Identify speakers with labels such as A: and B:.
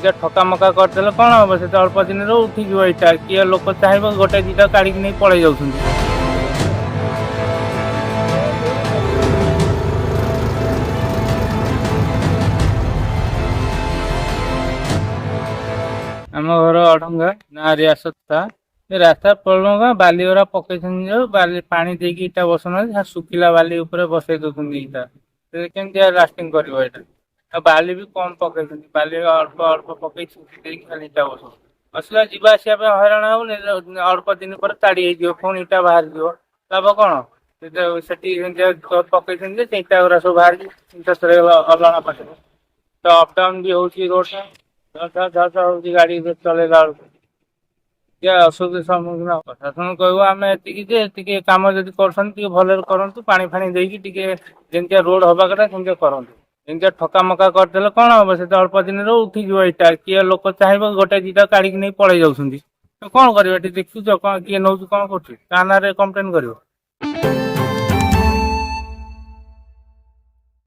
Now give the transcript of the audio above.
A: ଏମିତିଆ ଠକାମକା କରିଦେଲେ କ'ଣ ହବ? ସେ ତ ଅଳ୍ପ ଦିନରେ ଉଠିଯିବ ଏଇଟା। କିଏ ଲୋକ ଚାହିଁବ ଗୋଟେ ଦିଟା କାଢ଼ିକି ନେଇ ପଳେଇ ଯାଉଛନ୍ତି। ଆମ ଘର ଅଢଙ୍ଗା ନା ରିଆସତ। ଏ ରାସ୍ତା ପଳଙ୍ଗା ବାଲିଗୁରା ପକେଇଛନ୍ତି ଯୋଉ ବାଲି ପାଣି ଦେଇକି ଇଟା ବସଉନାହାନ୍ତି, ଶୁଖିଲା ବାଲି ଉପରେ ବସେଇ ଦଉଛନ୍ତି ଇଟା। କେମିତି ଲାଷ୍ଟିଂ କରିବ ଏଇଟା? ଆଉ ବାଲି ବି କମ ପକେଇଛନ୍ତି, ବାଲି ଅଳ୍ପ ଅଳ୍ପ ପକେଇ ଛୁଟି ଦେଇକି ଖାଲି ଇଟା ବସଉଛନ୍ତି। ଅସୁବିଧା ଯିବା ଆସିବା ପାଇଁ ହଇରାଣ ହବନି? ଅଳ୍ପ ଦିନ ପରେ ତାଡି ହେଇଯିବ, ପୁଣି ଇଟା ବାହାରିଯିବ, ଲାଭ କ'ଣ? ସେଠି ପକେଇଛନ୍ତି ଯେ ଇଟା ଗୁରା ସବୁ ବାହାରିକି ଶେଷରେ ଅଲଣା ପାଖରେ ତ ଅପଡାଉନ ବି ହଉଛି ରୋଡ ଟା ହଉଛି ଗାଡି ଚଲେଇଲା ବେଳକୁ ଅସୁବିଧାର ସମ୍ମୁଖୀନ। ପ୍ରଶାସନ କହିବ ଆମେ ଏତିକି ଯେ ଟିକେ କାମ ଯଦି କରୁଛନ୍ତି ଟିକେ ଭଲରେ କରନ୍ତୁ, ପାଣି ଫାଣି ଦେଇକି ଟିକେ ଯେମିତିଆ ରୋଡ ହବା କଥା ସେମିତିଆ କରନ୍ତୁ। ଏମିତିଆ ଠକାମକା କରିଦେଲେ କ'ଣ ହବ? ସେ ତ ଅଳ୍ପ ଦିନରେ ଉଠିଯିବ ଏଇଟା। କିଏ ଲୋକ ଚାହିଁବ ଗୋଟେ ଦିଟା କାଢିକି ନେଇ ପଳେଇ ଯାଉଛନ୍ତି। କ'ଣ କରିବ? ଏଠି ଦେଖୁଛ କ'ଣ କିଏ ନଉଛି କ'ଣ କରୁଛି? ତା ନାଁରେ କମ୍ପ୍ଲେନ କରିବ।